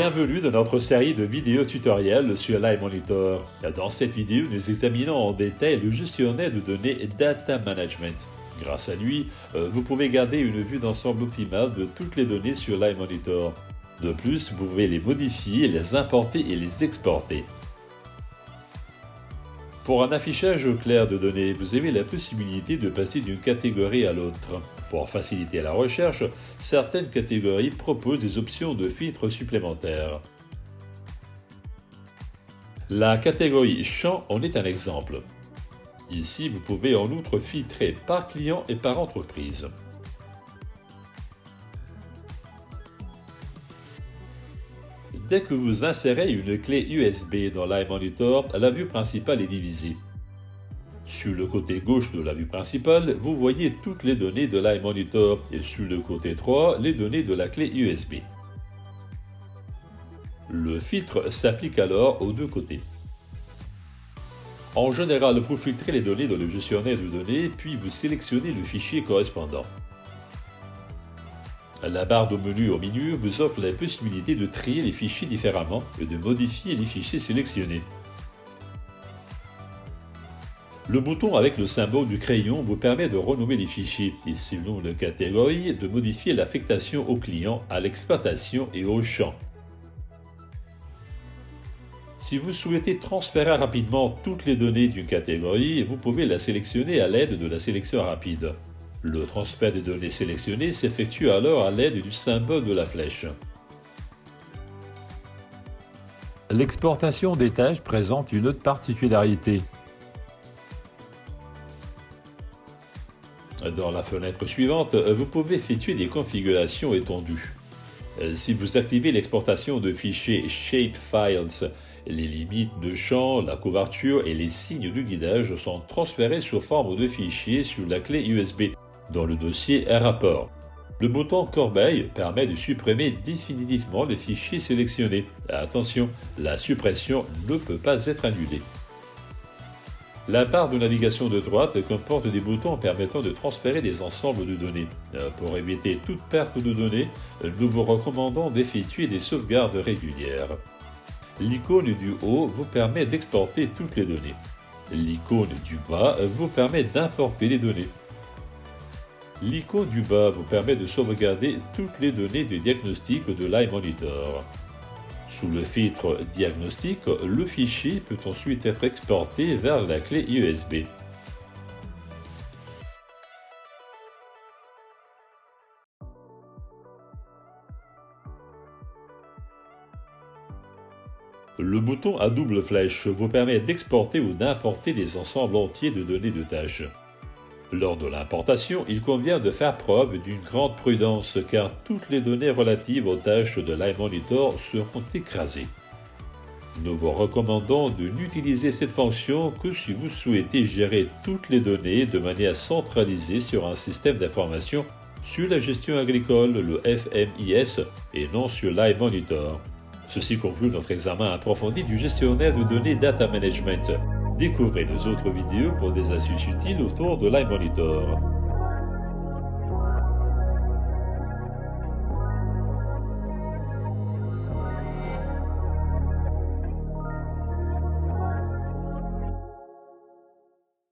Bienvenue dans notre série de vidéos tutoriels sur L'iMonitor. Dans cette vidéo, nous examinons en détail le gestionnaire de données Data Management. Grâce à lui, vous pouvez garder une vue d'ensemble optimale de toutes les données sur L'iMonitor. De plus, vous pouvez les modifier, les importer et les exporter. Pour un affichage clair de données, vous avez la possibilité de passer d'une catégorie à l'autre. Pour faciliter la recherche, certaines catégories proposent des options de filtres supplémentaires. La catégorie Champs en est un exemple. Ici, vous pouvez en outre filtrer par client et par entreprise. Dès que vous insérez une clé USB dans l'iMonitor, la vue principale est divisée. Sur le côté gauche de la vue principale, vous voyez toutes les données de l'iMonitor et sur le côté droit, les données de la clé USB. Le filtre s'applique alors aux deux côtés. En général, vous filtrez les données dans le gestionnaire de données, puis vous sélectionnez le fichier correspondant. La barre de menu au milieu vous offre la possibilité de trier les fichiers différemment et de modifier les fichiers sélectionnés. Le bouton avec le symbole du crayon vous permet de renommer les fichiers et, selon la catégorie, de modifier l'affectation au client, à l'exploitation et au champ. Si vous souhaitez transférer rapidement toutes les données d'une catégorie, vous pouvez la sélectionner à l'aide de la sélection rapide. Le transfert des données sélectionnées s'effectue alors à l'aide du symbole de la flèche. L'exportation des tâches présente une autre particularité. Dans la fenêtre suivante, vous pouvez effectuer des configurations étendues. Si vous activez l'exportation de fichiers Shapefiles, les limites de champ, la couverture et les signes de guidage sont transférés sous forme de fichiers sur la clé USB dans le dossier Rapport. Le bouton corbeille permet de supprimer définitivement les fichiers sélectionnés. Attention, la suppression ne peut pas être annulée. La barre de navigation de droite comporte des boutons permettant de transférer des ensembles de données. Pour éviter toute perte de données, nous vous recommandons d'effectuer des sauvegardes régulières. L'icône du haut vous permet d'exporter toutes les données. L'icône du bas vous permet d'importer les données. L'icône du bas vous permet de sauvegarder toutes les données de diagnostic de l'iMonitor. Sous le filtre Diagnostic, le fichier peut ensuite être exporté vers la clé USB. Le bouton à double flèche vous permet d'exporter ou d'importer des ensembles entiers de données de tâches. Lors de l'importation, il convient de faire preuve d'une grande prudence car toutes les données relatives aux tâches de l'iMonitor seront écrasées. Nous vous recommandons de n'utiliser cette fonction que si vous souhaitez gérer toutes les données de manière centralisée sur un système d'information sur la gestion agricole, le FMIS, et non sur l'iMonitor. Ceci conclut notre examen approfondi du gestionnaire de données Data Management. Découvrez nos autres vidéos pour des astuces utiles autour de l'iMonitor.